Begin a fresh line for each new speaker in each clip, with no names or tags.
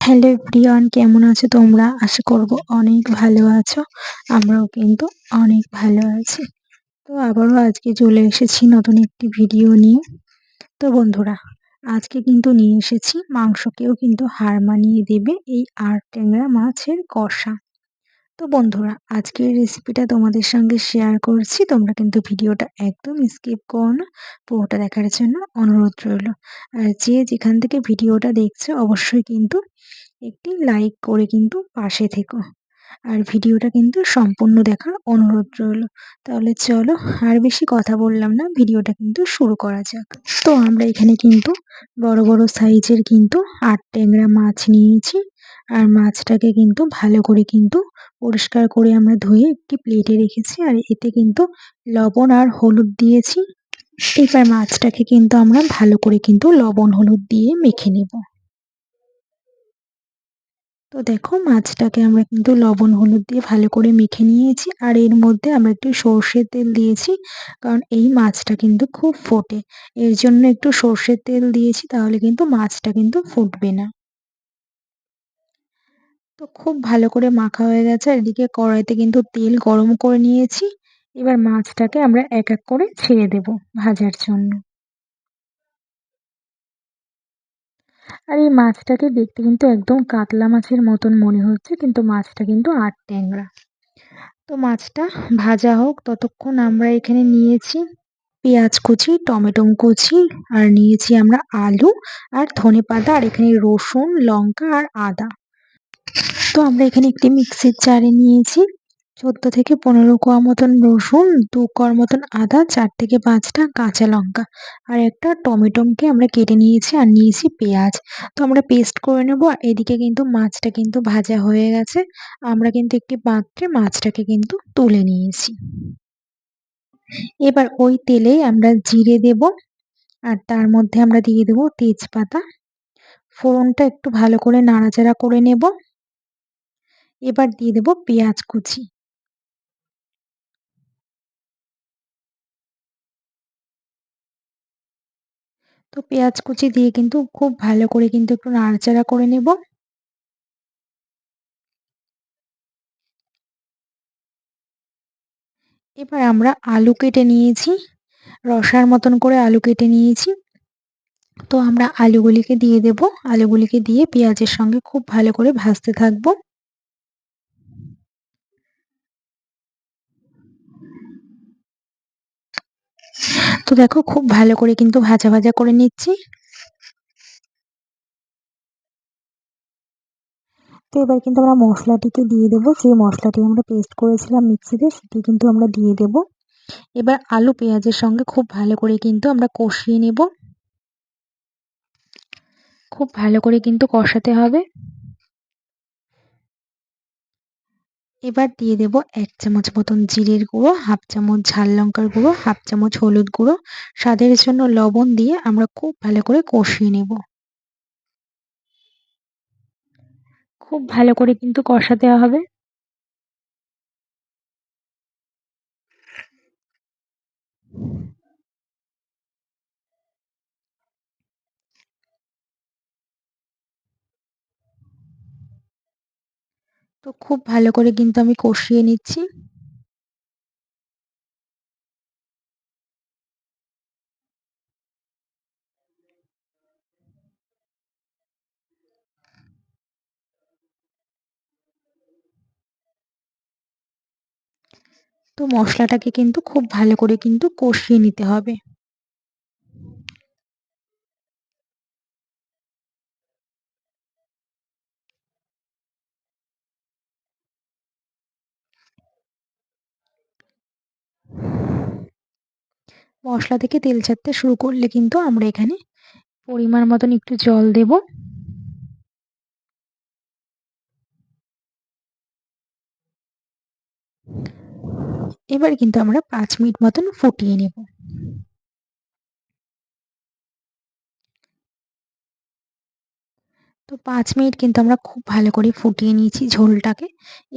Hello everyone, কেমন আছো তোমরা? আশা করব অনেক ভালো আছো। আমরাও কিন্তু অনেক ভালো আছি। তো আবারও আজকে চলে এসেছি নতুন একটি ভিডিও নিয়ে। তো বন্ধুরা, আজকে কিন্তু নিয়ে এসেছি মাংসকেও কিন্তু হার মানিয়ে দেবে এই ট্যাংরা মাছের কষা। তো বন্ধুরা, আজকের রেসিপিটা তোমাদের সঙ্গে শেয়ার করছি। তোমরা কিন্তু ভিডিওটা একদম স্কিপ করো না, পুরোটা দেখার জন্য অনুরোধ রইল। আর যে যেখান থেকে ভিডিওটা দেখছো অবশ্যই কিন্তু একটি লাইক করে কিন্তু পাশে থেকো। আর ভিডিওটা কিন্তু সম্পূর্ণ দেখার অনুরোধ রইল। তাহলে চলো আর বেশি কথা বললাম না, ভিডিওটা কিন্তু শুরু করা যাক। তো আমরা এখানে কিন্তু বড় বড় সাইজের কিন্তু ট্যাংরা মাছ নিয়েছি। আর মাছটাকে কিন্তু ভালো করে কিন্তু পরিষ্কার করে আমরা ধুয়ে একটি প্লেটে রেখেছি। আর এতে কিন্তু লবণ আর হলুদ দিয়েছি। এবার মাছটাকে কিন্তু আমরা ভালো করে কিন্তু লবণ হলুদ দিয়ে মেখে নেব। তো দেখো, মাছটাকে আমরা কিন্তু লবণ হলুদ দিয়ে ভালো করে মেখে নিয়েছি। আর এর মধ্যে আমরা একটু সর্ষের তেল দিয়েছি, কারণ এই মাছটা কিন্তু খুব ফোটে। এর জন্য একটু সর্ষের তেল দিয়েছি, তাহলে কিন্তু মাছটা কিন্তু ফুটবে না। তো খুব ভালো করে মাখা হয়ে গেছে। আর এদিকে কড়াইতে কিন্তু তেল গরম করে নিয়েছি। এবার মাছটাকে আমরা এক এক করে ছেড়ে দেব ভাজার জন্য। আর এই মাছটাকে দেখতে কিন্তু একদম কাতলা মাছের মতন মনে হচ্ছে, কিন্তু মাছটা কিন্তু ট্যাংরা। তো মাছটা ভাজা হোক, ততক্ষণ আমরা এখানে নিয়েছি পেঁয়াজ কুচি, টমেটো কুচি, আর নিয়েছি আমরা আলু আর ধনেপাতা, আর এখানে রসুন, লঙ্কা আর আদা। তো আমরা এখানে একটি মিক্সির জারে নিয়েছি 14 থেকে 15 কোয়া মতন রসুন, 2 কোয়ার মতন আদা, 4 থেকে 5টা কাঁচা লঙ্কা, আর একটা টমেটোকে আমরা কেটে নিয়েছি। আর নিয়েছি পেঁয়াজ। তো আমরা পেস্ট করে নেব। আর এদিকে কিন্তু মাছটা কিন্তু ভাজা হয়ে গেছে। আমরা কিন্তু একটি পাত্রে মাছটাকে কিন্তু তুলে নিয়েছি। এবার ওই তেলেই আমরা জিরে দেব। আর তার মধ্যে আমরা দিয়ে দেব তেজপাতা। ফোড়নটা একটু ভালো করে নাড়াচাড়া করে নেব। এবার দিয়ে দেব পেঁয়াজ কুচি। তো পেঁয়াজ কুচি দিয়ে কিন্তু খুব ভালো করে কিন্তু একটু নাড়াচাড়া করে নেব। এবার আমরা আলু কেটে নিয়েছি, রসার মতন করে আলু কেটে নিয়েছি। তো আমরা আলুগুলিকে দিয়ে দেব। আলুগুলিকে দিয়ে পেঁয়াজের সঙ্গে খুব ভালো করে ভাজতে থাকবো। তো দেখো, খুব ভালো করে কিন্তু ভাজা ভাজা করে নিচ্ছি। তো এবার কিন্তু আমরা মশলাটিকে দিয়ে দেব। যে মশলাটি আমরা পেস্ট করেছিলাম মিক্সিতে, সেটি কিন্তু আমরা দিয়ে দেব। এবার আলু পেঁয়াজের সঙ্গে খুব ভালো করে কিন্তু আমরা কষিয়ে নেব। খুব ভালো করে কিন্তু কষাতে হবে। এবার দিয়ে দেব 1 চামচ মতন জিরের গুঁড়ো, হাফ চামচ ঝাল লঙ্কার গুঁড়ো, হাফ চামচ হলুদ গুঁড়ো, স্বাদের জন্য লবণ দিয়ে আমরা খুব ভালো করে কষিয়ে নেব। খুব ভালো করে কিন্তু কষাতে হবে। তো খুব ভালো করে কিন্তু আমি কষিয়ে নিচ্ছি। তো মশলাটাকে কিন্তু খুব ভালো করে কিন্তু কষিয়ে নিতে হবে। মশলা থেকে তেল ছাড়তে শুরু করলে কিন্তু আমরা এখানে পরিমাণ মতন একটু জল দেব। এবার কিন্তু আমরা 5 মিনিট মতন ফুটিয়ে নেব। তো 5 মিনিট কিন্তু আমরা খুব ভালো করে ফুটিয়ে নিয়েছি ঝোলটাকে।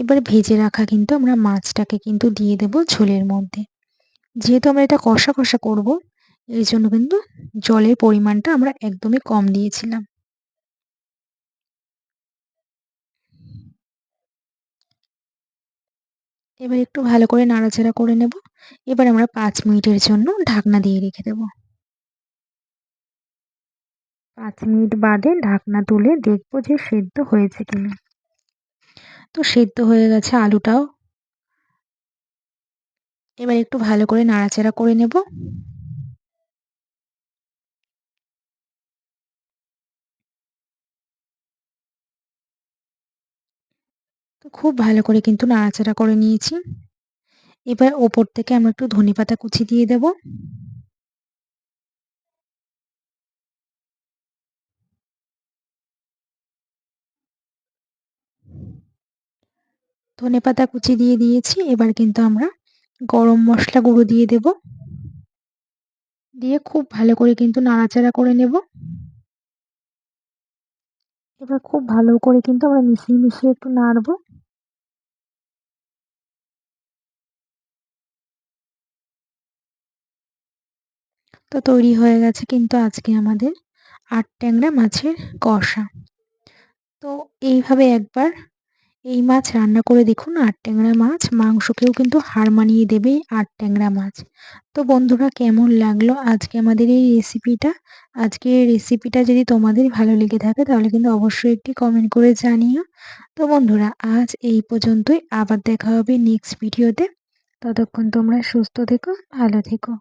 এবার ভেজে রাখা কিন্তু আমরা মাছটাকে কিন্তু দিয়ে দেব ঝোলের মধ্যে। যেহেতু আমরা এটা কষা কষা করব, এর জন্য কিন্তু জলের পরিমাণটা আমরা একদমই কম দিয়েছিলাম। এবার একটু ভালো করে নাড়াচাড়া করে নেব। এবার আমরা ৫ মিনিটের জন্য ঢাকনা দিয়ে রেখে দেব। ৫ মিনিট বাদে ঢাকনা তুলে দেখব যে সেদ্ধ হয়েছে কিনা। তো সেদ্ধ হয়ে গেছে আলুটাও। এবার একটু ভালো করে নাড়াচাড়া করে নেব। তো খুব ভালো করে কিন্তু নাড়াচাড়া করে নিয়েছি। এবার ওপর থেকে আমরা একটু ধনেপাতা কুচি দিয়ে দেব। ধনেপাতা কুচি দিয়ে দিয়েছি। এবার কিন্তু আমরা গরম মসলা গুঁড়ো দিয়ে দেব। দিয়ে খুব ভালো করে কিন্তু নাড়াচাড়া করে নেব। এবার খুব ভালো করে কিন্তু আমরা মিশিয়ে একটু নাড়ব। তো তৈরি হয়ে গেছে কিন্তু আজকে আমাদের আট ট্যাংরা মাছের কষা। তো এইভাবে একবার এই মাছ রান্না করে দেখুন। আট ট্যাংরা মাছ মাংসকেও কিন্তু হার মানিয়ে দেবে এই আট ট্যাংরা মাছ। তো বন্ধুরা, কেমন লাগলো আজকে আমাদের এই রেসিপিটা? আজকের রেসিপিটা যদি তোমাদের ভালো লেগে থাকে তাহলে কিন্তু অবশ্যই একটি কমেন্ট করে জানিও। তো বন্ধুরা, আজ এই পর্যন্তই। আবার দেখা হবে নেক্সট ভিডিওতে। ততক্ষণ তোমরা সুস্থ থেকো, ভালো থেকো।